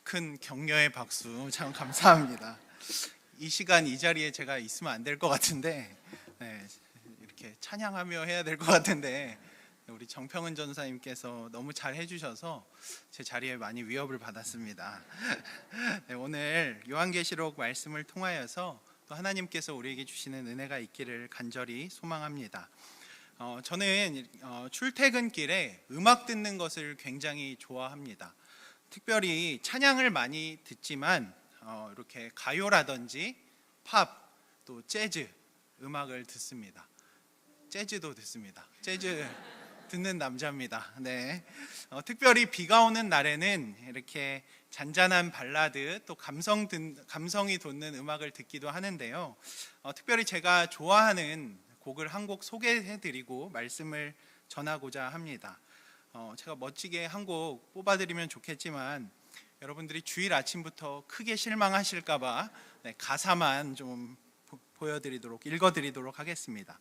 큰 격려의 박수 참 감사합니다. 이 시간 이 자리에 제가 있으면 안 될 것 같은데, 이렇게 찬양하며 해야 될 것 같은데 우리 정평은 전사님께서 너무 잘 해주셔서 제 자리에 많이 위협을 받았습니다. 오늘 요한계시록 말씀을 통하여서 또 하나님께서 우리에게 주시는 은혜가 있기를 간절히 소망합니다. 저는 출퇴근길에 음악 듣는 것을 굉장히 좋아합니다. 특별히 찬양을 많이 듣지만 이렇게 가요라든지 팝, 또 재즈 음악을 듣습니다. 재즈도 듣습니다. 재즈 듣는 남자입니다. 네. 특별히 비가 오는 날에는 이렇게 잔잔한 발라드, 또 감성이 돋는 음악을 듣기도 하는데요. 특별히 제가 좋아하는 곡을 한 곡 소개해드리고 말씀을 전하고자 합니다. 제가 멋지게 한 곡 뽑아드리면 좋겠지만 여러분들이 주일 아침부터 크게 실망하실까봐 가사만 좀 읽어드리도록 하겠습니다.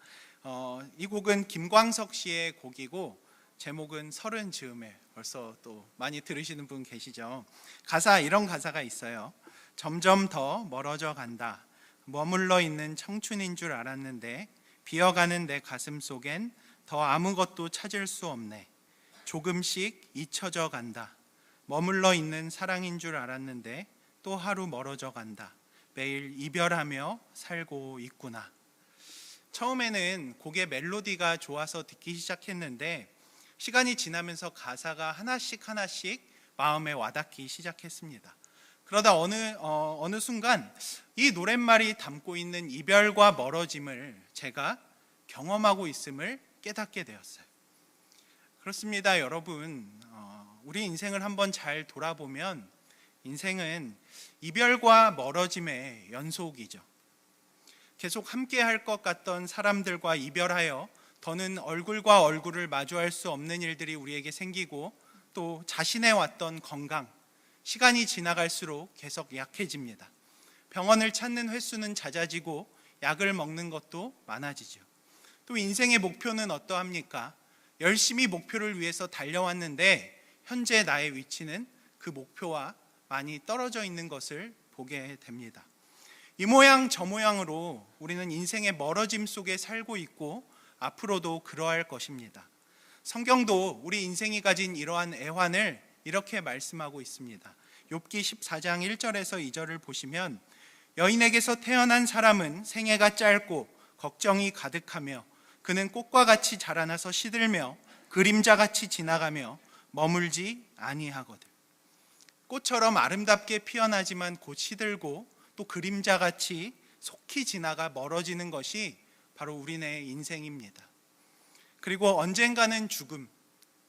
이 곡은 김광석 씨의 곡이고 제목은 서른 즈음에, 벌써 또 많이 들으시는 분 계시죠? 이런 가사가 있어요. 점점 더 멀어져 간다. 머물러 있는 청춘인 줄 알았는데 비어가는 내 가슴 속엔 더 아무것도 찾을 수 없네. 조금씩 잊혀져 간다. 머물러 있는 사랑인 줄 알았는데 또 하루 멀어져 간다. 매일 이별하며 살고 있구나. 처음에는 곡의 멜로디가 좋아서 듣기 시작했는데 시간이 지나면서 가사가 하나씩 마음에 와닿기 시작했습니다. 그러다 어느 순간 이 노랫말이 담고 있는 이별과 멀어짐을 제가 경험하고 있음을 깨닫게 되었어요. 그렇습니다, 여러분. 우리 인생을 한번 잘 돌아보면 인생은 이별과 멀어짐의 연속이죠. 계속 함께 할 것 같던 사람들과 이별하여 더는 얼굴과 얼굴을 마주할 수 없는 일들이 우리에게 생기고, 또 자신의 왔던 건강, 시간이 지나갈수록 계속 약해집니다. 병원을 찾는 횟수는 잦아지고 약을 먹는 것도 많아지죠. 또 인생의 목표는 어떠합니까? 열심히 목표를 위해서 달려왔는데 현재 나의 위치는 그 목표와 많이 떨어져 있는 것을 보게 됩니다. 이 모양 저 모양으로 우리는 인생의 멀어짐 속에 살고 있고 앞으로도 그러할 것입니다. 성경도 우리 인생이 가진 이러한 애환을 이렇게 말씀하고 있습니다. 욥기 14장 1절에서 2절을 보시면 여인에게서 태어난 사람은 생애가 짧고 걱정이 가득하며 그는 꽃과 같이 자라나서 시들며 그림자같이 지나가며 머물지 아니하거든. 꽃처럼 아름답게 피어나지만 곧 시들고 또 그림자같이 속히 지나가 멀어지는 것이 바로 우리네 인생입니다. 그리고 언젠가는 죽음,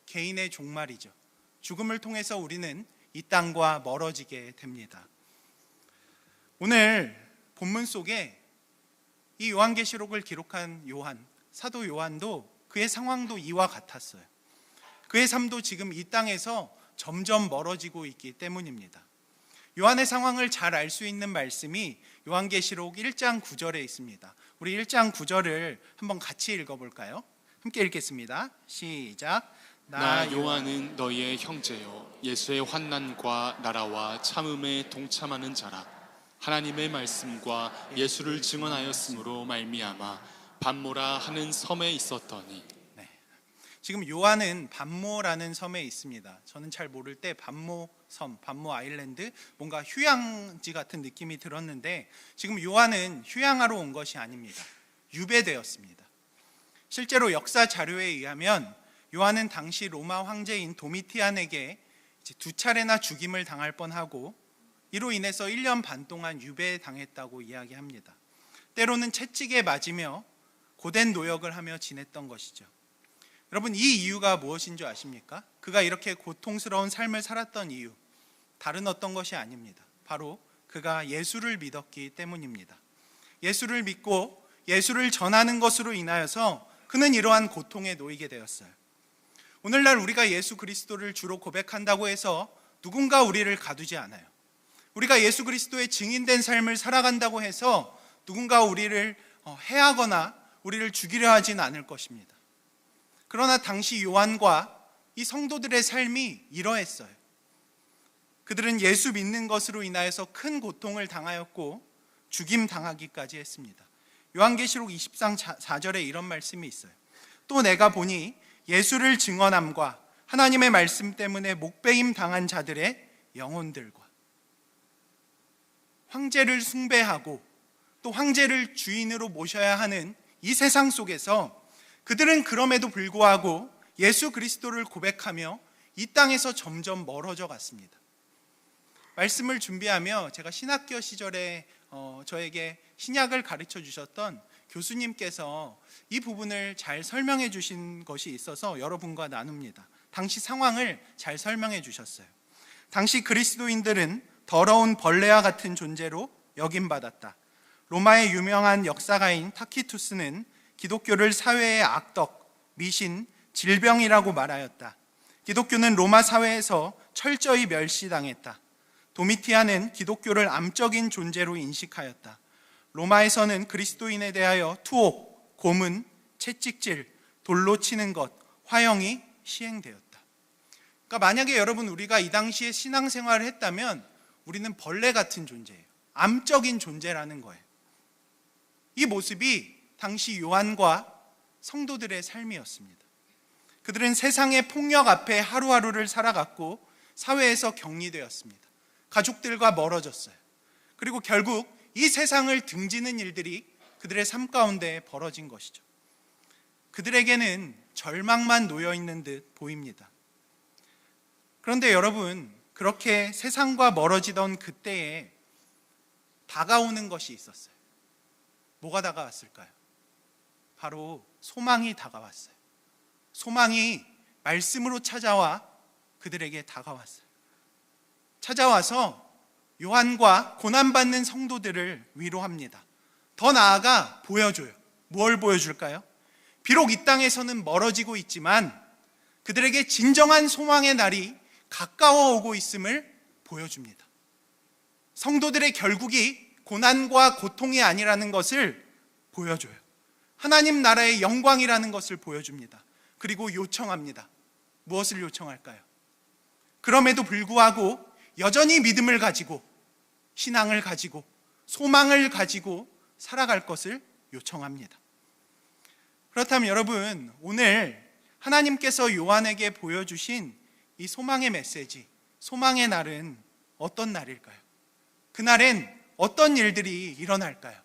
개인의 종말이죠. 죽음을 통해서 우리는 이 땅과 멀어지게 됩니다. 오늘 본문 속에 이 요한계시록을 기록한 사도 요한도 그의 상황도 이와 같았어요. 그의 삶도 지금 이 땅에서 점점 멀어지고 있기 때문입니다. 요한의 상황을 잘 알 수 있는 말씀이 요한계시록 1장 9절에 있습니다. 우리 1장 9절을 한번 같이 읽어볼까요? 함께 읽겠습니다. 시작. 나 요한은 너희의 형제요 예수의 환난과 나라와 참음에 동참하는 자라. 하나님의 말씀과 예수를 증언하였으므로 말미암아 반모라 하는 섬에 있었더니. 지금 요한은 반모라는 섬에 있습니다. 저는 잘 모를 때 반모 아일랜드, 뭔가 휴양지 같은 느낌이 들었는데 지금 요한은 휴양하러 온 것이 아닙니다. 유배되었습니다. 실제로 역사 자료에 의하면 요한은 당시 로마 황제인 도미티안에게 2차례나 죽임을 당할 뻔하고 이로 인해서 1년 반 동안 유배당했다고 이야기합니다. 때로는 채찍에 맞으며 고된 노역을 하며 지냈던 것이죠. 여러분, 이 이유가 무엇인 줄 아십니까? 그가 이렇게 고통스러운 삶을 살았던 이유, 다른 어떤 것이 아닙니다. 바로 그가 예수를 믿었기 때문입니다. 예수를 믿고 예수를 전하는 것으로 인하여서 그는 이러한 고통에 놓이게 되었어요. 오늘날 우리가 예수 그리스도를 주로 고백한다고 해서 누군가 우리를 가두지 않아요. 우리가 예수 그리스도의 증인된 삶을 살아간다고 해서 누군가 우리를 해하거나 우리를 죽이려 하진 않을 것입니다. 그러나 당시 요한과 이 성도들의 삶이 이러했어요. 그들은 예수 믿는 것으로 인하여서 큰 고통을 당하였고 죽임 당하기까지 했습니다. 요한계시록 20장 4절에 이런 말씀이 있어요. 또 내가 보니 예수를 증언함과 하나님의 말씀 때문에 목배임 당한 자들의 영혼들과 황제를 숭배하고 또 황제를 주인으로 모셔야 하는 이 세상 속에서 그들은 그럼에도 불구하고 예수 그리스도를 고백하며 이 땅에서 점점 멀어져 갔습니다. 말씀을 준비하며 제가 신학교 시절에 저에게 신약을 가르쳐 주셨던 교수님께서 이 부분을 잘 설명해 주신 것이 있어서 여러분과 나눕니다. 당시 상황을 잘 설명해 주셨어요. 당시 그리스도인들은 더러운 벌레와 같은 존재로 여김받았다. 로마의 유명한 역사가인 타키투스는 기독교를 사회의 악덕, 미신, 질병이라고 말하였다. 기독교는 로마 사회에서 철저히 멸시당했다. 도미티아는 기독교를 암적인 존재로 인식하였다. 로마에서는 그리스도인에 대하여 투옥, 고문, 채찍질, 돌로 치는 것, 화형이 시행되었다. 그러니까 만약에 여러분 우리가 이 당시에 신앙생활을 했다면 우리는 벌레 같은 존재예요. 암적인 존재라는 거예요. 이 모습이 당시 요한과 성도들의 삶이었습니다. 그들은 세상의 폭력 앞에 하루하루를 살아갔고 사회에서 격리되었습니다. 가족들과 멀어졌어요. 그리고 결국 이 세상을 등지는 일들이 그들의 삶 가운데 벌어진 것이죠. 그들에게는 절망만 놓여 있는 듯 보입니다. 그런데 여러분, 그렇게 세상과 멀어지던 그때에 다가오는 것이 있었어요. 뭐가 다가왔을까요? 바로 소망이 다가왔어요. 소망이 말씀으로 찾아와 그들에게 다가왔어요. 찾아와서 요한과 고난받는 성도들을 위로합니다. 더 나아가 보여줘요. 뭘 보여줄까요? 비록 이 땅에서는 멀어지고 있지만 그들에게 진정한 소망의 날이 가까워 오고 있음을 보여줍니다. 성도들의 결국이 고난과 고통이 아니라는 것을 보여줘요. 하나님 나라의 영광이라는 것을 보여줍니다. 그리고 요청합니다. 무엇을 요청할까요? 그럼에도 불구하고 여전히 믿음을 가지고 신앙을 가지고 소망을 가지고 살아갈 것을 요청합니다. 그렇다면 여러분, 오늘 하나님께서 요한에게 보여주신 이 소망의 메시지, 소망의 날은 어떤 날일까요? 그날엔 어떤 일들이 일어날까요?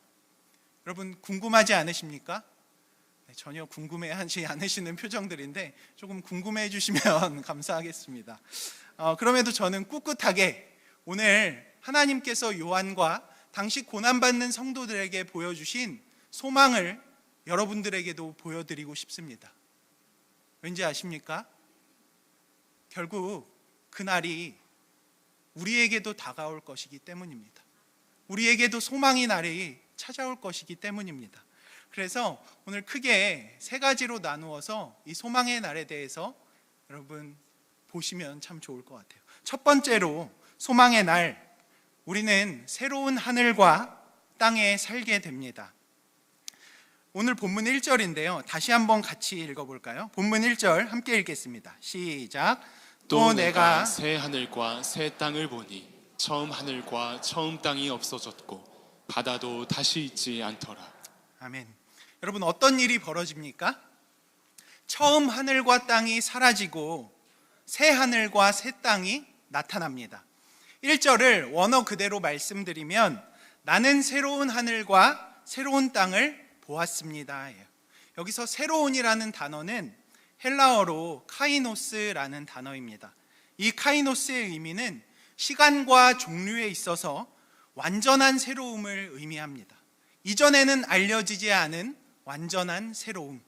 여러분 궁금하지 않으십니까? 전혀 궁금해하지 않으시는 표정들인데 조금 궁금해 주시면 감사하겠습니다. 그럼에도 저는 꿋꿋하게 오늘 하나님께서 요한과 당시 고난받는 성도들에게 보여주신 소망을 여러분들에게도 보여드리고 싶습니다. 왠지 아십니까? 결국 그날이 우리에게도 다가올 것이기 때문입니다. 우리에게도 소망의 날이 찾아올 것이기 때문입니다. 그래서 오늘 크게 세 가지로 나누어서 이 소망의 날에 대해서 여러분 보시면 참 좋을 것 같아요. 첫 번째로 소망의 날, 우리는 새로운 하늘과 땅에 살게 됩니다. 오늘 본문 1절인데요. 다시 한번 같이 읽어볼까요? 본문 1절 함께 읽겠습니다. 시작. 또 내가 새 하늘과 새 땅을 보니 처음 하늘과 처음 땅이 없어졌고 바다도 다시 있지 않더라. 아멘. 여러분 어떤 일이 벌어집니까? 처음 하늘과 땅이 사라지고 새 하늘과 새 땅이 나타납니다. 1절을 원어 그대로 말씀드리면 나는 새로운 하늘과 새로운 땅을 보았습니다. 여기서 새로운이라는 단어는 헬라어로 카이노스라는 단어입니다. 이 카이노스의 의미는 시간과 종류에 있어서 완전한 새로움을 의미합니다. 이전에는 알려지지 않은 완전한 새로움.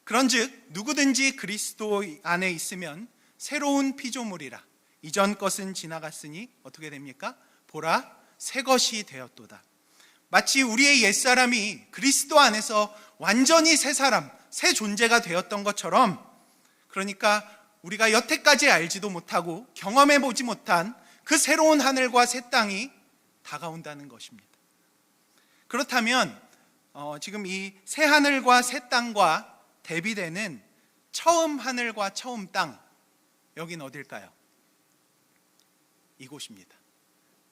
그런즉 누구든지 그리스도 안에 있으면 새로운 피조물이라. 이전 것은 지나갔으니 어떻게 됩니까? 보라, 새 것이 되었도다. 마치 우리의 옛사람이 그리스도 안에서 완전히 새 사람, 새 존재가 되었던 것처럼, 그러니까 우리가 여태까지 알지도 못하고 경험해 보지 못한 그 새로운 하늘과 새 땅이 다가온다는 것입니다. 그렇다면 지금 이 새 하늘과 새 땅과 대비되는 처음 하늘과 처음 땅, 여긴 어딜까요? 이곳입니다.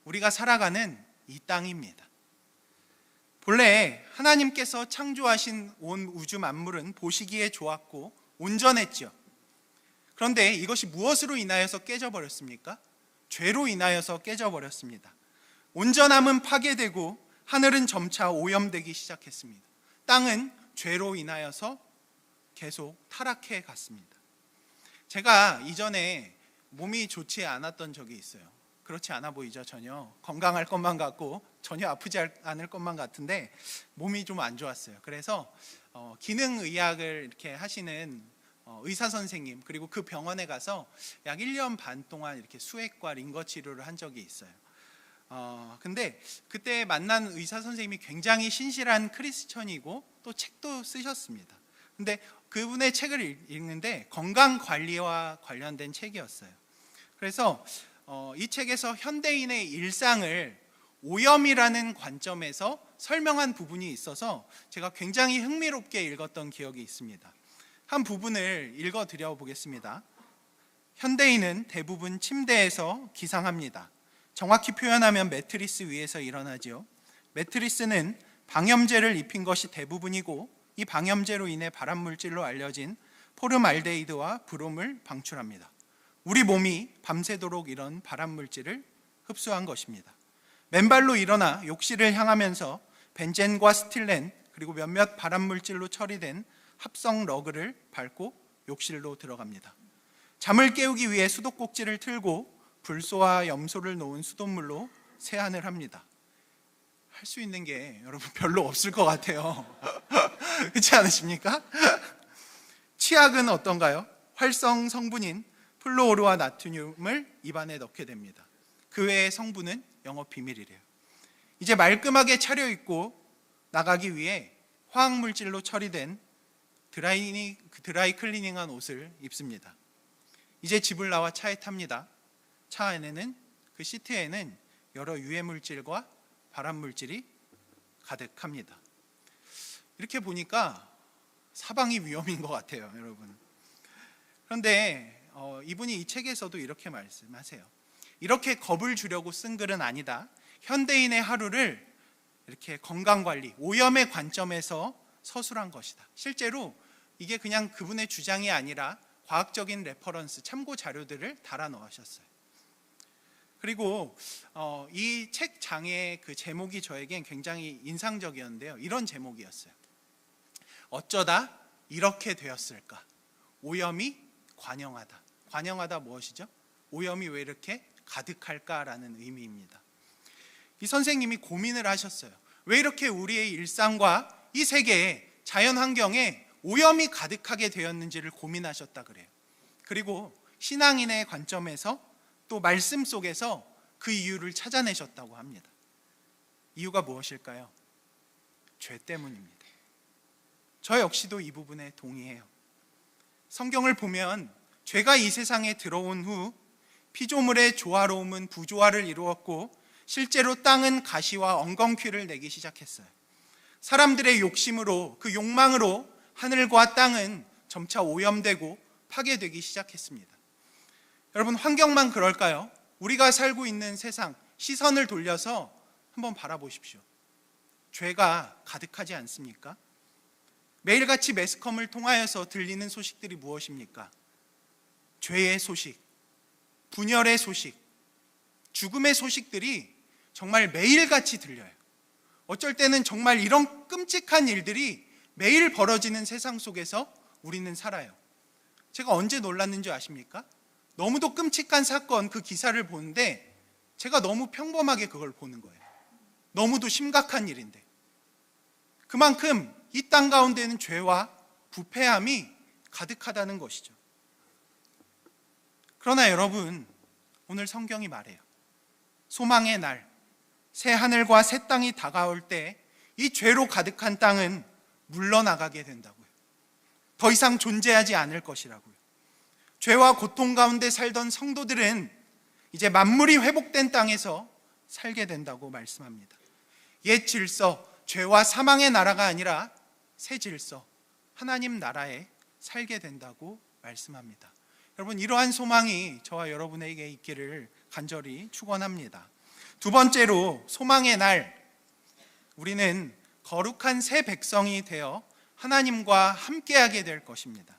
우리가 살아가는 이 땅입니다. 본래 하나님께서 창조하신 온 우주 만물은 보시기에 좋았고 온전했죠. 그런데 이것이 무엇으로 인하여서 깨져버렸습니까? 죄로 인하여서 깨져버렸습니다. 온전함은 파괴되고 하늘은 점차 오염되기 시작했습니다. 땅은 죄로 인하여서 계속 타락해 갔습니다. 제가 이전에 몸이 좋지 않았던 적이 있어요. 그렇지 않아 보이죠? 전혀 건강할 것만 같고 전혀 아프지 않을 것만 같은데 몸이 좀 안 좋았어요. 그래서 기능의학을 이렇게 하시는 의사 선생님, 그리고 그 병원에 가서 약 1년 반 동안 이렇게 수액과 링거 치료를 한 적이 있어요. 근데 그때 만난 의사 선생님이 굉장히 신실한 크리스천이고 또 책도 쓰셨습니다. 근데 그분의 책을 읽는데 건강 관리와 관련된 책이었어요. 그래서 이 책에서 현대인의 일상을 오염이라는 관점에서 설명한 부분이 있어서 제가 굉장히 흥미롭게 읽었던 기억이 있습니다. 한 부분을 읽어드려 보겠습니다. 현대인은 대부분 침대에서 기상합니다. 정확히 표현하면 매트리스 위에서 일어나지요. 매트리스는 방염제를 입힌 것이 대부분이고 이 방염제로 인해 발암물질로 알려진 포름알데히드와 브롬을 방출합니다. 우리 몸이 밤새도록 이런 발암물질을 흡수한 것입니다. 맨발로 일어나 욕실을 향하면서 벤젠과 스틸렌 그리고 몇몇 발암물질로 처리된 합성 러그를 밟고 욕실로 들어갑니다. 잠을 깨우기 위해 수도꼭지를 틀고 불소와 염소를 놓은 수돗물로 세안을 합니다. 할 수 있는 게 여러분 별로 없을 것 같아요. 그렇지 않으십니까? 치약은 어떤가요? 활성 성분인 플루오르와 나트륨을 입안에 넣게 됩니다. 그 외의 성분은 영업 비밀이래요. 이제 말끔하게 차려입고 나가기 위해 화학물질로 처리된 드라이 클리닝한 옷을 입습니다. 이제 집을 나와 차에 탑니다. 차 안에는 그 시트에는 여러 유해물질과 발암물질이 가득합니다. 이렇게 보니까 사방이 위험인 것 같아요, 여러분. 그런데 이분이 이 책에서도 이렇게 말씀하세요. 이렇게 겁을 주려고 쓴 글은 아니다. 현대인의 하루를 이렇게 건강관리, 오염의 관점에서 서술한 것이다. 실제로 이게 그냥 그분의 주장이 아니라 과학적인 레퍼런스, 참고 자료들을 달아 넣으셨어요. 그리고 이 책 장의 그 제목이 저에겐 굉장히 인상적이었는데요. 이런 제목이었어요. 어쩌다 이렇게 되었을까? 오염이 관영하다. 관영하다 무엇이죠? 오염이 왜 이렇게 가득할까라는 의미입니다. 이 선생님이 고민을 하셨어요. 왜 이렇게 우리의 일상과 이 세계에 자연 환경에 오염이 가득하게 되었는지를 고민하셨다 그래요. 그리고 신앙인의 관점에서 또 말씀 속에서 그 이유를 찾아내셨다고 합니다. 이유가 무엇일까요? 죄 때문입니다. 저 역시도 이 부분에 동의해요. 성경을 보면 죄가 이 세상에 들어온 후 피조물의 조화로움은 부조화를 이루었고 실제로 땅은 가시와 엉겅퀴를 내기 시작했어요. 사람들의 욕심으로, 그 욕망으로 하늘과 땅은 점차 오염되고 파괴되기 시작했습니다. 여러분, 환경만 그럴까요? 우리가 살고 있는 세상, 시선을 돌려서 한번 바라보십시오. 죄가 가득하지 않습니까? 매일같이 매스컴을 통하여서 들리는 소식들이 무엇입니까? 죄의 소식, 분열의 소식, 죽음의 소식들이 정말 매일같이 들려요. 어쩔 때는 정말 이런 끔찍한 일들이 매일 벌어지는 세상 속에서 우리는 살아요. 제가 언제 놀랐는지 아십니까? 너무도 끔찍한 사건, 그 기사를 보는데 제가 너무 평범하게 그걸 보는 거예요. 너무도 심각한 일인데. 그만큼 이 땅 가운데는 죄와 부패함이 가득하다는 것이죠. 그러나 여러분, 오늘 성경이 말해요. 소망의 날, 새 하늘과 새 땅이 다가올 때 이 죄로 가득한 땅은 물러나가게 된다고요. 더 이상 존재하지 않을 것이라고요. 죄와 고통 가운데 살던 성도들은 이제 만물이 회복된 땅에서 살게 된다고 말씀합니다. 옛 질서, 죄와 사망의 나라가 아니라 새 질서, 하나님 나라에 살게 된다고 말씀합니다. 여러분, 이러한 소망이 저와 여러분에게 있기를 간절히 축원합니다. 두 번째로 소망의 날, 우리는 거룩한 새 백성이 되어 하나님과 함께하게 될 것입니다.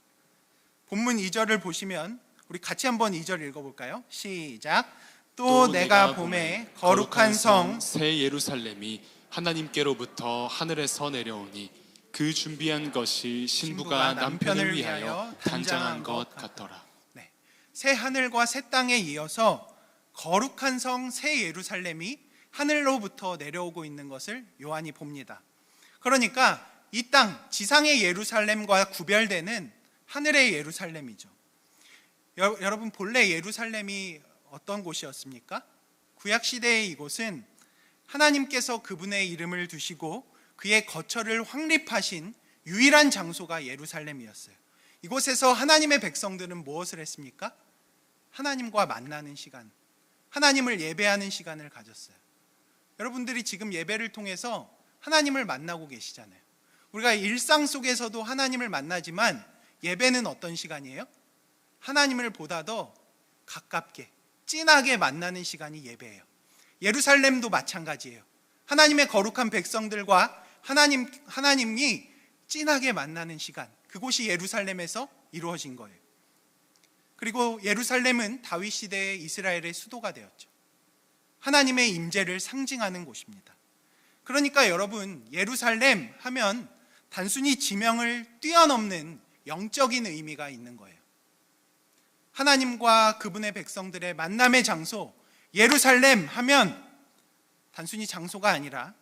본문 2절을 보시면 우리 같이 한번 2절 읽어볼까요? 시작. 또 내가 봄에 거룩한 성 새 예루살렘이 하나님께로부터 하늘에서 내려오니 그 준비한 것이 신부가 남편을 위하여 단장한 것 같더라. 네, 새 하늘과 새 땅에 이어서 거룩한 성 새 예루살렘이 하늘로부터 내려오고 있는 것을 요한이 봅니다. 그러니까 이 땅, 지상의 예루살렘과 구별되는 하늘의 예루살렘이죠. 여러분, 본래 예루살렘이 어떤 곳이었습니까? 구약시대의 이곳은 하나님께서 그분의 이름을 두시고 그의 거처를 확립하신 유일한 장소가 예루살렘이었어요. 이곳에서 하나님의 백성들은 무엇을 했습니까? 하나님과 만나는 시간, 하나님을 예배하는 시간을 가졌어요. 여러분들이 지금 예배를 통해서 하나님을 만나고 계시잖아요. 우리가 일상 속에서도 하나님을 만나지만 예배는 어떤 시간이에요? 하나님을 보다 더 가깝게, 진하게 만나는 시간이 예배예요. 예루살렘도 마찬가지예요. 하나님의 거룩한 백성들과 하나님이 진하게 만나는 시간, 그곳이 예루살렘에서 이루어진 거예요. 그리고 예루살렘은 다윗 시대의 이스라엘의 수도가 되었죠. 하나님의 임재를 상징하는 곳입니다. 그러니까 여러분, 예루살렘 하면 단순히 지명을 뛰어넘는 영적인 의미가 있는 거예요. 하나님과 그분의 백성들의 만남의 장소, 예루살렘 하면 단순히 장소가 아니라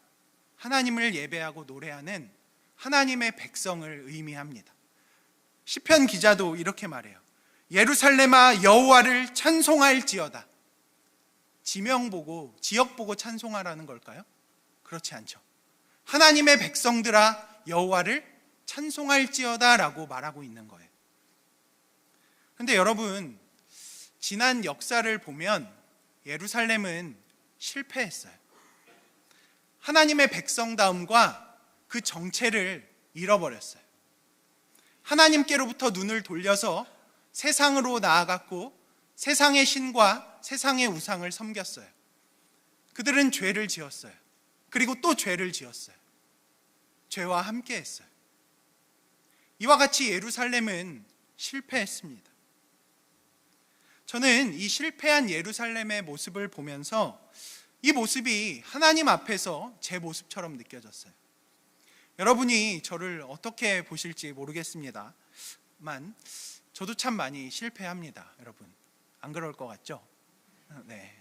하나님을 예배하고 노래하는 하나님의 백성을 의미합니다. 시편 기자도 이렇게 말해요. 예루살렘아 여호와를 찬송할지어다. 지명 보고, 지역 보고 찬송하라는 걸까요? 그렇지 않죠. 하나님의 백성들아 여호와를 찬송할지어다 라고 말하고 있는 거예요. 그런데 여러분, 지난 역사를 보면 예루살렘은 실패했어요. 하나님의 백성다움과 그 정체를 잃어버렸어요. 하나님께로부터 눈을 돌려서 세상으로 나아갔고 세상의 신과 세상의 우상을 섬겼어요. 그들은 죄를 지었어요. 그리고 또 죄를 지었어요. 죄와 함께 했어요. 이와 같이 예루살렘은 실패했습니다. 저는 이 실패한 예루살렘의 모습을 보면서 이 모습이 하나님 앞에서 제 모습처럼 느껴졌어요. 여러분이 저를 어떻게 보실지 모르겠습니다만 저도 참 많이 실패합니다. 여러분, 안 그럴 것 같죠? 네,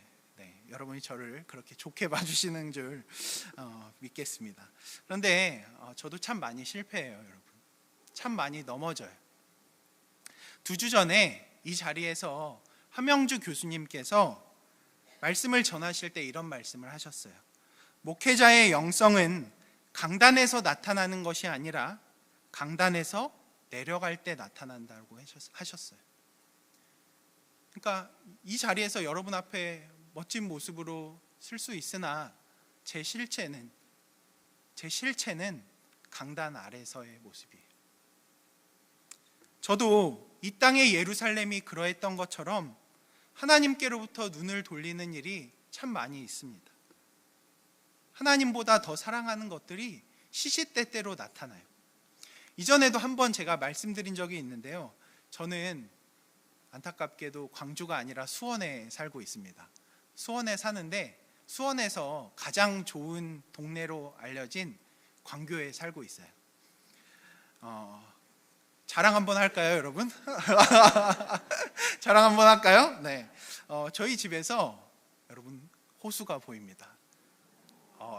여러분이 저를 그렇게 좋게 봐주시는 줄 믿겠습니다. 그런데 저도 참 많이 실패해요. 여러분, 참 많이 넘어져요. 2주 전에 이 자리에서 함영주 교수님께서 말씀을 전하실 때 이런 말씀을 하셨어요. 목회자의 영성은 강단에서 나타나는 것이 아니라 강단에서 내려갈 때 나타난다고 하셨어요. 그러니까 이 자리에서 여러분 앞에 멋진 모습으로 설 수 있으나 제 실체는 강단 아래서의 모습이에요. 저도 이 땅의 예루살렘이 그러했던 것처럼 하나님께로부터 눈을 돌리는 일이 참 많이 있습니다. 하나님보다 더 사랑하는 것들이 시시때때로 나타나요. 이전에도 한번 제가 말씀드린 적이 있는데요. 저는 안타깝게도 광주가 아니라 수원에 살고 있습니다. 수원에 사는데 수원에서 가장 좋은 동네로 알려진 광교에 살고 있어요. 자랑 한번 할까요, 여러분? 자랑 한번 할까요? 네. 저희 집에서 여러분 호수가 보입니다.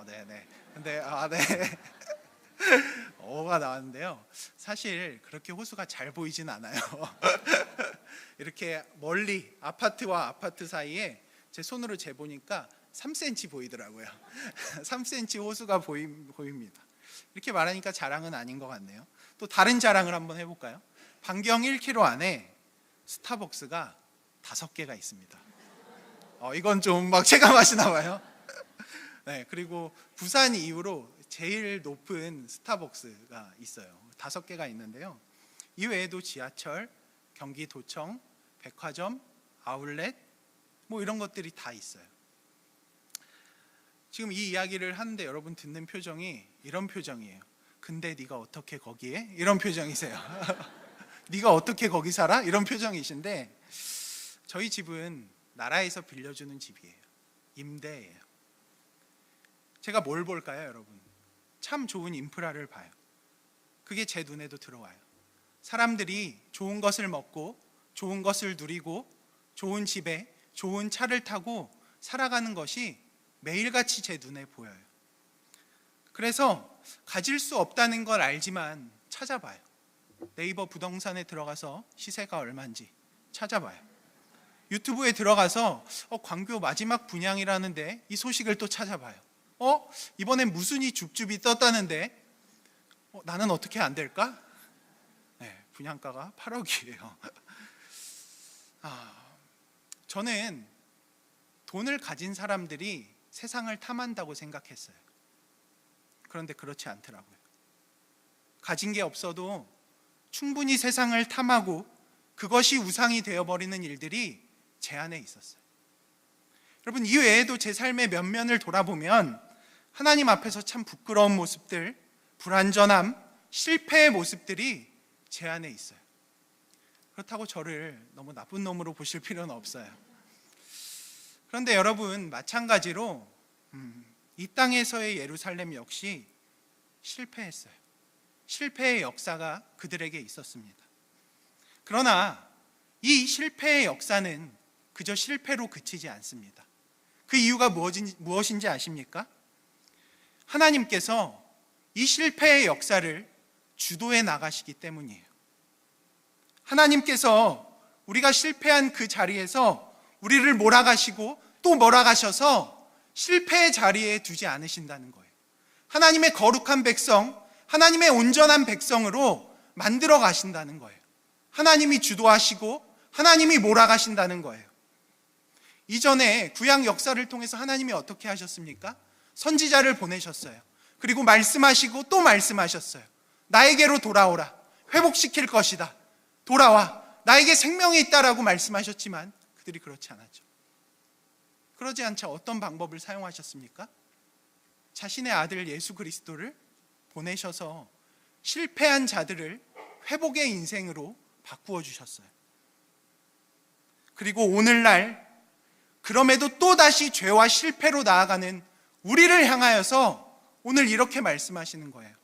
네네. 근데 네. 어가 나왔는데요. 사실 그렇게 호수가 잘 보이진 않아요. 이렇게 멀리 아파트와 아파트 사이에 제 손으로 재보니까 3cm 보이더라고요. 3cm 호수가 보입니다. 이렇게 말하니까 자랑은 아닌 것 같네요. 또 다른 자랑을 한번 해볼까요? 반경 1km 안에 스타벅스가 5개가 있습니다. 이건 좀 막 체감하시나 봐요. 네, 그리고 부산 이후로 제일 높은 스타벅스가 있어요. 5개가 있는데요. 이 외에도 지하철, 경기도청, 백화점, 아울렛 뭐 이런 것들이 다 있어요. 지금 이 이야기를 하는데 여러분 듣는 표정이 이런 표정이에요. 근데 네가 어떻게 거기에? 이런 표정이세요. 네가 어떻게 거기 살아? 이런 표정이신데, 저희 집은 나라에서 빌려주는 집이에요. 임대예요. 제가 뭘 볼까요, 여러분? 참 좋은 인프라를 봐요. 그게 제 눈에도 들어와요. 사람들이 좋은 것을 먹고 좋은 것을 누리고 좋은 집에 좋은 차를 타고 살아가는 것이 매일같이 제 눈에 보여요. 그래서 가질 수 없다는 걸 알지만 찾아봐요. 네이버 부동산에 들어가서 시세가 얼마인지 찾아봐요. 유튜브에 들어가서 광교 마지막 분양이라는데 이 소식을 또 찾아봐요. 이번엔 무순이 줍줍이 떴다는데 나는 어떻게 안 될까? 네, 분양가가 8억이에요. 저는 돈을 가진 사람들이 세상을 탐한다고 생각했어요. 그런데 그렇지 않더라고요. 가진 게 없어도 충분히 세상을 탐하고 그것이 우상이 되어버리는 일들이 제 안에 있었어요. 여러분, 이 외에도 제 삶의 면면을 돌아보면 하나님 앞에서 참 부끄러운 모습들, 불완전함, 실패의 모습들이 제 안에 있어요. 그렇다고 저를 너무 나쁜 놈으로 보실 필요는 없어요. 그런데 여러분, 마찬가지로 이 땅에서의 예루살렘 역시 실패했어요. 실패의 역사가 그들에게 있었습니다. 그러나 이 실패의 역사는 그저 실패로 그치지 않습니다. 그 이유가 무엇인지 아십니까? 하나님께서 이 실패의 역사를 주도해 나가시기 때문이에요. 하나님께서 우리가 실패한 그 자리에서 우리를 몰아가시고 또 몰아가셔서 실패의 자리에 두지 않으신다는 거예요. 하나님의 거룩한 백성, 하나님의 온전한 백성으로 만들어 가신다는 거예요. 하나님이 주도하시고 하나님이 몰아가신다는 거예요. 이전에 구약 역사를 통해서 하나님이 어떻게 하셨습니까? 선지자를 보내셨어요. 그리고 말씀하시고 또 말씀하셨어요. 나에게로 돌아오라. 회복시킬 것이다. 돌아와. 나에게 생명이 있다라고 말씀하셨지만 그들이 그렇지 않았죠. 그러지 않자 어떤 방법을 사용하셨습니까? 자신의 아들 예수 그리스도를 보내셔서 실패한 자들을 회복의 인생으로 바꾸어 주셨어요. 그리고 오늘날 그럼에도 또다시 죄와 실패로 나아가는 우리를 향하여서 오늘 이렇게 말씀하시는 거예요.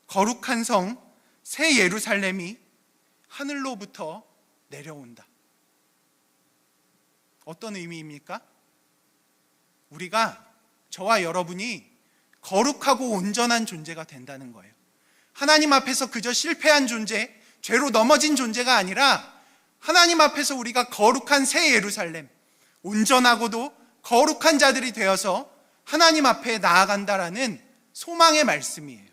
거룩한 성, 새 예루살렘이 하늘로부터 내려온다. 어떤 의미입니까? 우리가, 저와 여러분이 거룩하고 온전한 존재가 된다는 거예요. 하나님 앞에서 그저 실패한 존재, 죄로 넘어진 존재가 아니라 하나님 앞에서 우리가 거룩한 새 예루살렘, 온전하고도 거룩한 자들이 되어서 하나님 앞에 나아간다라는 소망의 말씀이에요.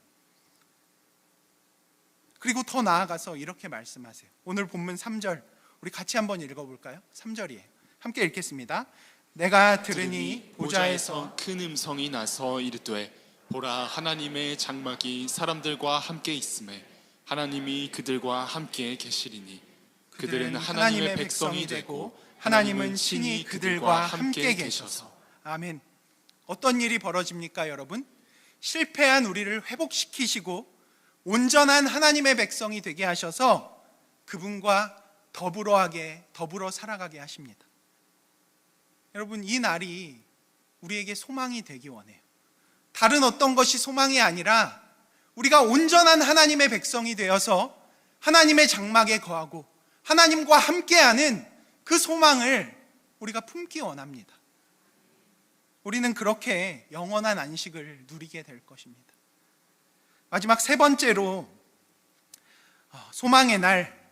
그리고 더 나아가서 이렇게 말씀하세요. 오늘 본문 3절 우리 같이 한번 읽어볼까요? 3절이에요. 함께 읽겠습니다. 내가 들으니 보좌에서 큰 음성이 나서 이르되 보라, 하나님의 장막이 사람들과 함께 있음에 하나님이 그들과 함께 계시리니 그들은 하나님의 백성이 되고 하나님은 친히 그들과 함께 계셔서. 아멘. 어떤 일이 벌어집니까, 여러분? 실패한 우리를 회복시키시고 온전한 하나님의 백성이 되게 하셔서 그분과 더불어 살아가게 하십니다. 여러분, 이 날이 우리에게 소망이 되기 원해요. 다른 어떤 것이 소망이 아니라 우리가 온전한 하나님의 백성이 되어서 하나님의 장막에 거하고 하나님과 함께하는 그 소망을 우리가 품기 원합니다. 우리는 그렇게 영원한 안식을 누리게 될 것입니다. 마지막 세 번째로, 소망의 날,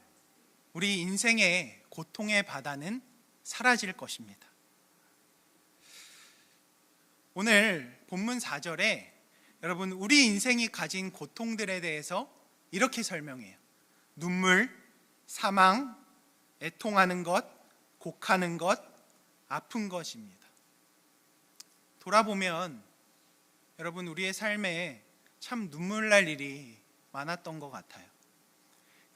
우리 인생의 고통의 바다는 사라질 것입니다. 오늘 본문 4절에 여러분, 우리 인생이 가진 고통들에 대해서 이렇게 설명해요. 눈물, 사망, 애통하는 것, 곡하는 것, 아픈 것입니다. 돌아보면 여러분, 우리의 삶에 참 눈물 날 일이 많았던 것 같아요.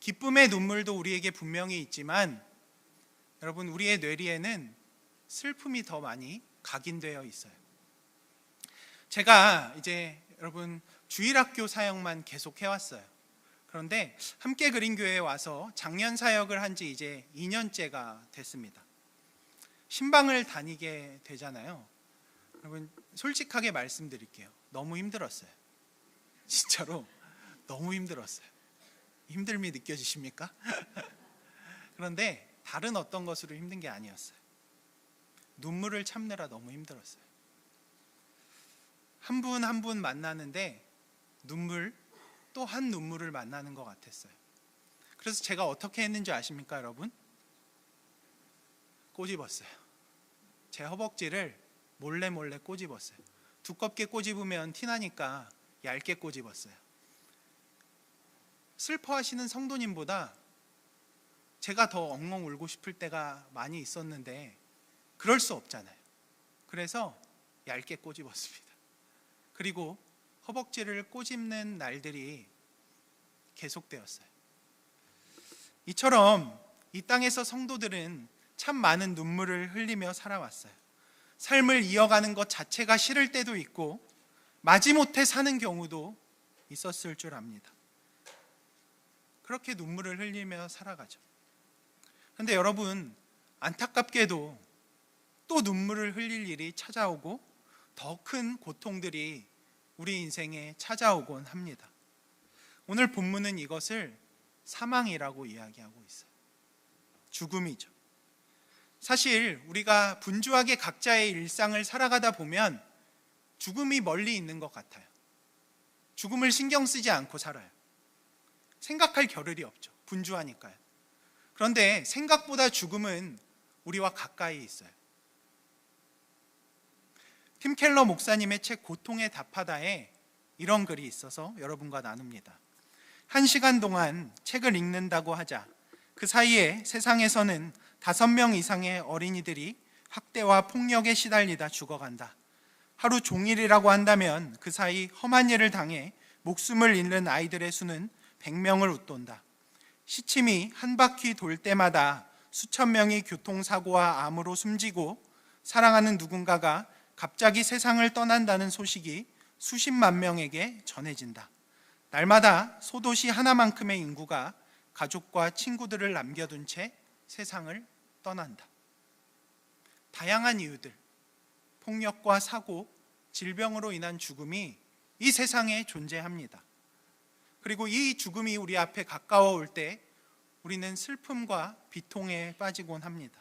기쁨의 눈물도 우리에게 분명히 있지만 여러분, 우리의 뇌리에는 슬픔이 더 많이 각인되어 있어요. 제가 이제 여러분 주일학교 사역만 계속 해왔어요. 그런데 함께 그린 교회에 와서 작년 사역을 한 지 이제 2년째가 됐습니다. 신방을 다니게 되잖아요. 여러분 솔직하게 말씀드릴게요. 너무 힘들었어요. 진짜로 너무 힘들었어요. 힘듦이 느껴지십니까? 그런데 다른 어떤 것으로 힘든 게 아니었어요. 눈물을 참느라 너무 힘들었어요. 한 분 한 분 만나는데 눈물, 또 한 눈물을 만나는 것 같았어요. 그래서 제가 어떻게 했는지 아십니까, 여러분? 꼬집었어요. 제 허벅지를 몰래 꼬집었어요. 두껍게 꼬집으면 티나니까 얇게 꼬집었어요. 슬퍼하시는 성도님보다 제가 더 엉엉 울고 싶을 때가 많이 있었는데 그럴 수 없잖아요. 그래서 얇게 꼬집었습니다. 그리고 허벅지를 꼬집는 날들이 계속되었어요. 이처럼 이 땅에서 성도들은 참 많은 눈물을 흘리며 살아왔어요. 삶을 이어가는 것 자체가 싫을 때도 있고 마지못해 사는 경우도 있었을 줄 압니다. 그렇게 눈물을 흘리며 살아가죠. 그런데 여러분, 안타깝게도 또 눈물을 흘릴 일이 찾아오고 더 큰 고통들이 우리 인생에 찾아오곤 합니다. 오늘 본문은 이것을 사망이라고 이야기하고 있어요. 죽음이죠. 사실 우리가 분주하게 각자의 일상을 살아가다 보면 죽음이 멀리 있는 것 같아요. 죽음을 신경 쓰지 않고 살아요. 생각할 겨를이 없죠. 분주하니까요. 그런데 생각보다 죽음은 우리와 가까이 있어요. 팀 켈러 목사님의 책 고통의 답하다에 이런 글이 있어서 여러분과 나눕니다. 1시간 동안 책을 읽는다고 하자 그 사이에 세상에서는 5명 이상의 어린이들이 학대와 폭력에 시달리다 죽어간다. 하루 종일이라고 한다면 그 사이 험한 일을 당해 목숨을 잃는 아이들의 수는 100명을 웃돈다. 시침이 한 바퀴 돌 때마다 수천 명이 교통사고와 암으로 숨지고 사랑하는 누군가가 갑자기 세상을 떠난다는 소식이 수십만 명에게 전해진다. 날마다 소도시 하나만큼의 인구가 가족과 친구들을 남겨둔 채 세상을 떠난다. 다양한 이유들, 폭력과 사고, 질병으로 인한 죽음이 이 세상에 존재합니다. 그리고 이 죽음이 우리 앞에 가까워 올 때 우리는 슬픔과 비통에 빠지곤 합니다.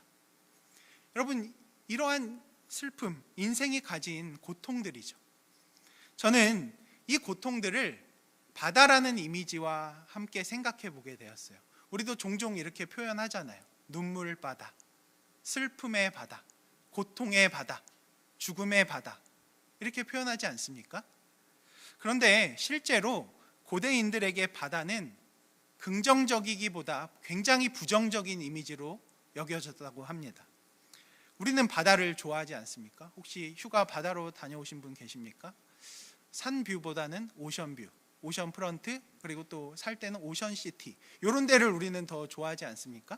여러분, 이러한 슬픔, 인생이 가진 고통들이죠. 저는 이 고통들을 바다라는 이미지와 함께 생각해 보게 되었어요. 우리도 종종 이렇게 표현하잖아요. 눈물 바다, 슬픔의 바다, 고통의 바다, 죽음의 바다, 이렇게 표현하지 않습니까? 그런데 실제로 고대인들에게 바다는 긍정적이기보다 굉장히 부정적인 이미지로 여겨졌다고 합니다. 우리는 바다를 좋아하지 않습니까? 혹시 휴가 바다로 다녀오신 분 계십니까? 산뷰보다는 오션뷰, 오션프런트, 그리고 또 살 때는 오션시티, 이런 데를 우리는 더 좋아하지 않습니까?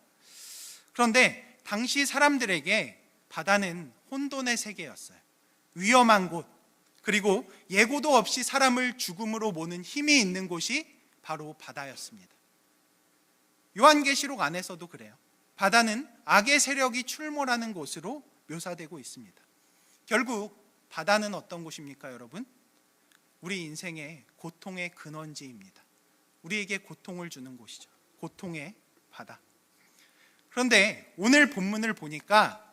그런데 당시 사람들에게 바다는 혼돈의 세계였어요. 위험한 곳, 그리고 예고도 없이 사람을 죽음으로 모는 힘이 있는 곳이 바로 바다였습니다. 요한계시록 안에서도 그래요. 바다는 악의 세력이 출몰하는 곳으로 묘사되고 있습니다. 결국 바다는 어떤 곳입니까, 여러분? 우리 인생의 고통의 근원지입니다. 우리에게 고통을 주는 곳이죠. 고통의 바다. 그런데 오늘 본문을 보니까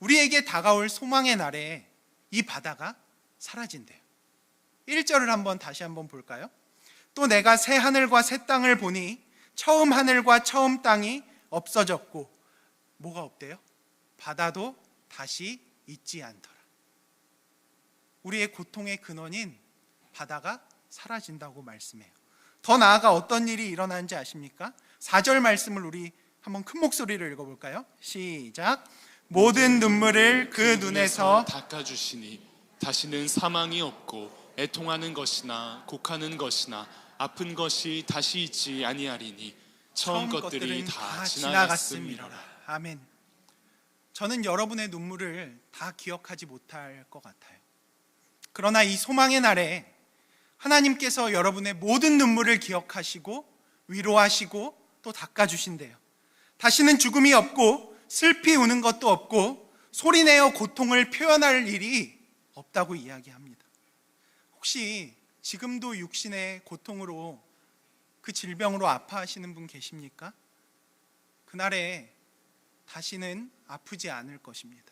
우리에게 다가올 소망의 날에 이 바다가 사라진대요. 1절을 다시 한번 볼까요? 또 내가 새 하늘과 새 땅을 보니 처음 하늘과 처음 땅이 없어졌고, 뭐가 없대요? 바다도 다시 있지 않더라. 우리의 고통의 근원인 바다가 사라진다고 말씀해요. 더 나아가 어떤 일이 일어나는지 아십니까? 4절 말씀을 우리 한번 큰 목소리로 읽어볼까요? 시작. 모든 눈물을 그 눈에서 닦아주시니 다시는 사망이 없고 애통하는 것이나 곡하는 것이나 아픈 것이 다시 있지 아니하리니 처음 것들이 다 지나갔음이로라. 아멘. 저는 여러분의 눈물을 다 기억하지 못할 것 같아요. 그러나 이 소망의 날에 하나님께서 여러분의 모든 눈물을 기억하시고 위로하시고 또 닦아주신대요. 다시는 죽음이 없고 슬피 우는 것도 없고 소리내어 고통을 표현할 일이 없다고 이야기합니다. 혹시 지금도 육신의 고통으로 그 질병으로 아파하시는 분 계십니까? 그날에 다시는 아프지 않을 것입니다.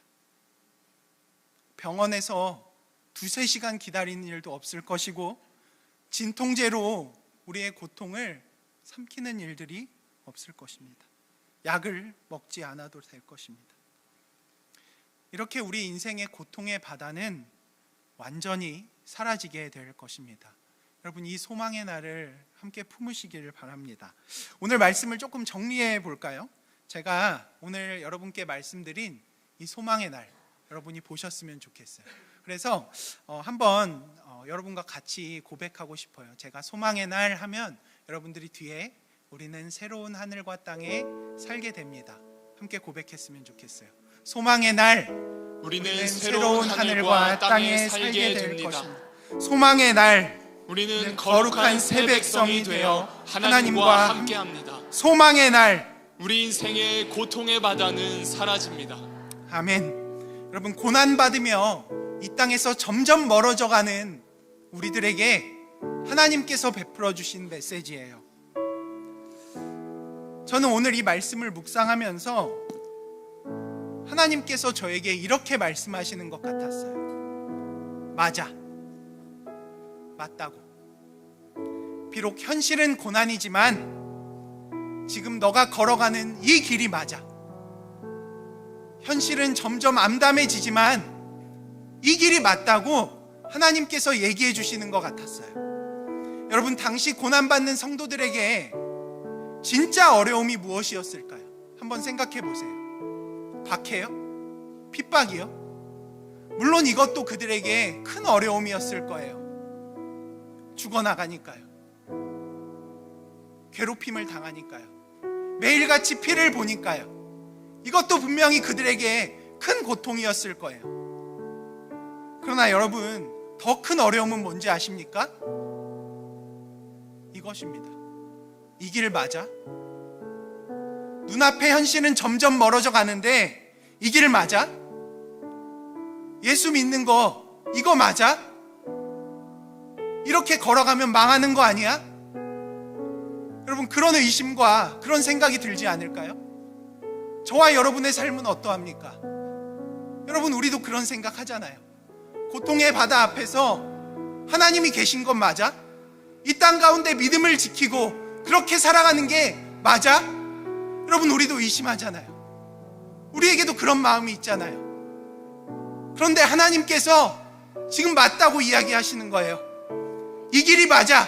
병원에서 2-3시간 기다리는 일도 없을 것이고 진통제로 우리의 고통을 삼키는 일들이 없을 것입니다. 약을 먹지 않아도 될 것입니다. 이렇게 우리 인생의 고통의 바다는 완전히 사라지게 될 것입니다. 여러분, 이 소망의 날을 함께 품으시기를 바랍니다. 오늘 말씀을 조금 정리해 볼까요? 제가 오늘 여러분께 말씀드린 이 소망의 날 여러분이 보셨으면 좋겠어요. 그래서 한번 여러분과 같이 고백하고 싶어요. 제가 소망의 날 하면 여러분들이 뒤에 우리는 새로운 하늘과 땅에 살게 됩니다. 함께 고백했으면 좋겠어요. 소망의 날 우리는 새로운 하늘과 땅에 살게 됩니다. 것입니다. 소망의 날 우리는 거룩한 새 백성이 되어 하나님과 함께합니다. 소망의 날 우리 인생의 고통의 바다는 사라집니다. 아멘. 여러분, 고난받으며 이 땅에서 점점 멀어져가는 우리들에게 하나님께서 베풀어 주신 메시지예요. 저는 오늘 이 말씀을 묵상하면서 하나님께서 저에게 이렇게 말씀하시는 것 같았어요. 맞아. 맞다고. 비록 현실은 고난이지만 지금 너가 걸어가는 이 길이 맞아. 현실은 점점 암담해지지만 이 길이 맞다고 하나님께서 얘기해 주시는 것 같았어요. 여러분, 당시 고난받는 성도들에게 진짜 어려움이 무엇이었을까요? 한번 생각해 보세요. 박해요? 핍박이요? 물론 이것도 그들에게 큰 어려움이었을 거예요. 죽어나가니까요. 괴롭힘을 당하니까요. 매일같이 피를 보니까요. 이것도 분명히 그들에게 큰 고통이었을 거예요. 그러나 여러분, 더 큰 어려움은 뭔지 아십니까? 이것입니다. 이 길 맞아? 눈앞의 현실은 점점 멀어져 가는데 이 길 맞아? 예수 믿는 거 이거 맞아? 이렇게 걸어가면 망하는 거 아니야? 여러분, 그런 의심과 그런 생각이 들지 않을까요? 저와 여러분의 삶은 어떠합니까? 여러분, 우리도 그런 생각 하잖아요. 고통의 바다 앞에서 하나님이 계신 건 맞아? 이 땅 가운데 믿음을 지키고 그렇게 살아가는 게 맞아? 여러분, 우리도 의심하잖아요. 우리에게도 그런 마음이 있잖아요. 그런데 하나님께서 지금 맞다고 이야기하시는 거예요. 이 길이 맞아.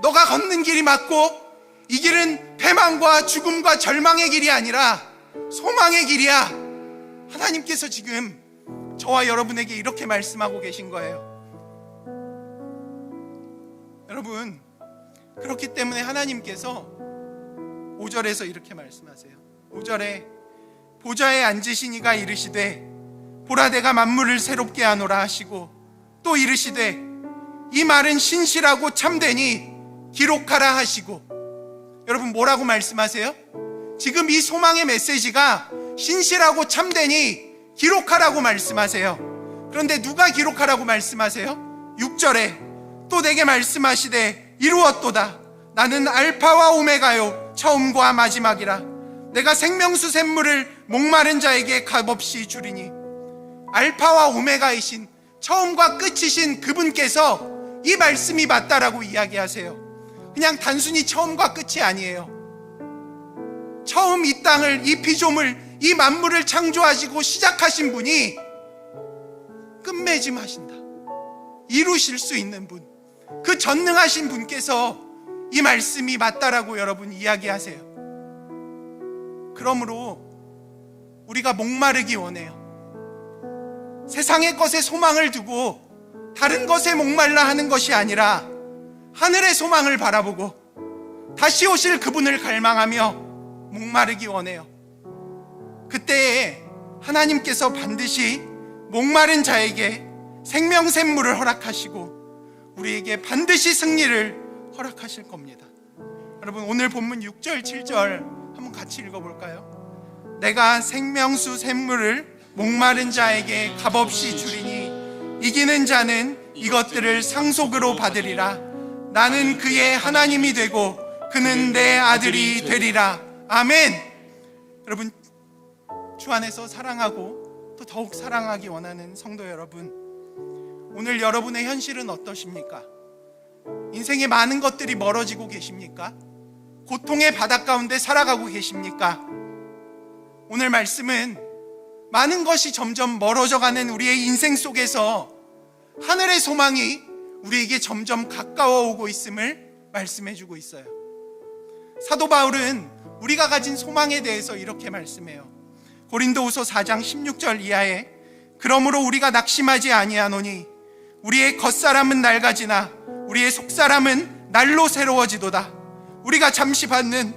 너가 걷는 길이 맞고 이 길은 패망과 죽음과 절망의 길이 아니라 소망의 길이야. 하나님께서 지금 저와 여러분에게 이렇게 말씀하고 계신 거예요. 여러분, 그렇기 때문에 하나님께서 5절에서 이렇게 말씀하세요. 5절에 보좌에 앉으신 이가 이르시되 보라 내가 만물을 새롭게 하노라 하시고 또 이르시되 이 말은 신실하고 참되니 기록하라 하시고. 여러분, 뭐라고 말씀하세요? 지금 이 소망의 메시지가 신실하고 참되니 기록하라고 말씀하세요. 그런데 누가 기록하라고 말씀하세요? 6절에 또 내게 말씀하시되 이루었도다. 나는 알파와 오메가요 처음과 마지막이라. 내가 생명수 샘물을 목마른 자에게 값없이 주리니. 알파와 오메가이신 처음과 끝이신 그분께서 이 말씀이 맞다라고 이야기하세요. 그냥 단순히 처음과 끝이 아니에요. 처음 이 땅을, 이 피조물, 이 만물을 창조하시고 시작하신 분이 끝맺음하신다. 이루실 수 있는 분, 그 전능하신 분께서 이 말씀이 맞다라고 여러분 이야기하세요. 그러므로 우리가 목마르기 원해요. 세상의 것에 소망을 두고 다른 것에 목말라 하는 것이 아니라 하늘의 소망을 바라보고 다시 오실 그분을 갈망하며 목마르기 원해요. 그때에 하나님께서 반드시 목마른 자에게 생명샘물을 허락하시고 우리에게 반드시 승리를 허락하실 겁니다. 여러분, 오늘 본문 6절 7절 한번 같이 읽어볼까요? 내가 생명수 샘물을 목마른 자에게 값없이 주리니 이기는 자는 이것들을 상속으로 받으리라. 나는 그의 하나님이 되고 그는 내 아들이 되리라. 아멘. 여러분, 주 안에서 사랑하고 또 더욱 사랑하기 원하는 성도 여러분, 오늘 여러분의 현실은 어떠십니까? 인생의 많은 것들이 멀어지고 계십니까? 고통의 바닥 가운데 살아가고 계십니까? 오늘 말씀은 많은 것이 점점 멀어져가는 우리의 인생 속에서 하늘의 소망이 우리에게 점점 가까워 오고 있음을 말씀해주고 있어요. 사도 바울은 우리가 가진 소망에 대해서 이렇게 말씀해요. 고린도후서 4장 16절 이하에 그러므로 우리가 낙심하지 아니하노니 우리의 겉사람은 낡아지나 우리의 속사람은 날로 새로워지도다. 우리가 잠시 받는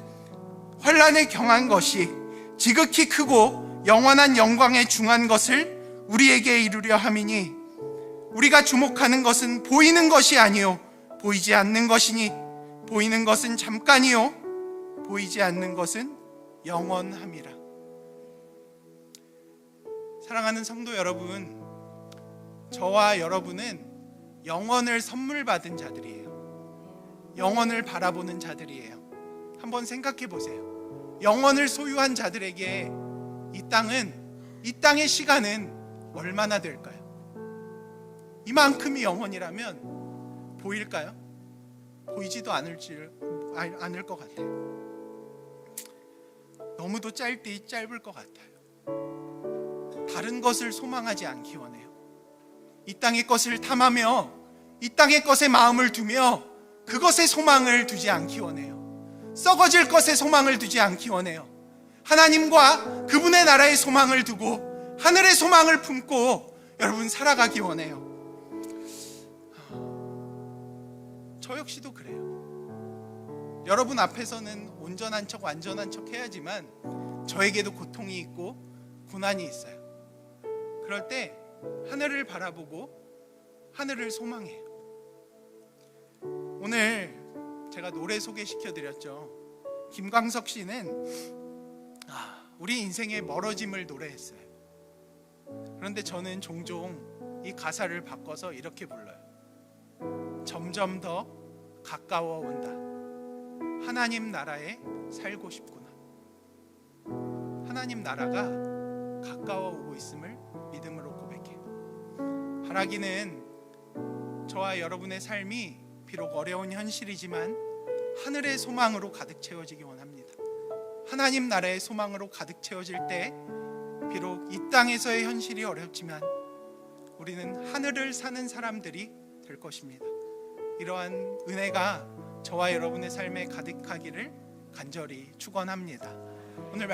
환난에 경한 것이 지극히 크고 영원한 영광에 중한 것을 우리에게 이루려 함이니 우리가 주목하는 것은 보이는 것이 아니요 보이지 않는 것이니 보이는 것은 잠깐이요 보이지 않는 것은 영원함이라. 사랑하는 성도 여러분, 저와 여러분은 영원을 선물 받은 자들이에요. 영원을 바라보는 자들이에요. 한번 생각해 보세요. 영원을 소유한 자들에게 이 땅의 시간은 얼마나 될까요? 이만큼이 영원이라면 보일까요? 보이지도 않을 것 같아요. 너무도 짧을 것 같아요. 다른 것을 소망하지 않기 원해요. 이 땅의 것을 탐하며 이 땅의 것에 마음을 두며 그것에 소망을 두지 않기 원해요. 썩어질 것에 소망을 두지 않기 원해요. 하나님과 그분의 나라에 소망을 두고 하늘의 소망을 품고 여러분 살아가기 원해요. 저 역시도 그래요. 여러분 앞에서는 온전한 척 완전한 척 해야지만 저에게도 고통이 있고 고난이 있어요. 그럴 때 하늘을 바라보고 하늘을 소망해요. 오늘 제가 노래 소개시켜 드렸죠. 김광석 씨는 우리 인생의 멀어짐을 노래했어요. 그런데 저는 종종 이 가사를 바꿔서 이렇게 불러요. 점점 더 가까워 온다. 하나님 나라에 살고 싶구나. 하나님 나라가 가까워 오고 있음을 믿음으로 고백해요. 바라기는 저와 여러분의 삶이 비록 어려운 현실이지만 하늘의 소망으로 가득 채워지기 원합니다. 하나님 나라의 소망으로 가득 채워질 때 비록 이 땅에서의 현실이 어렵지만 우리는 하늘을 사는 사람들이 될 것입니다. 이러한 은혜가 저와 여러분의 삶에 가득하기를 간절히 축원합니다. 오늘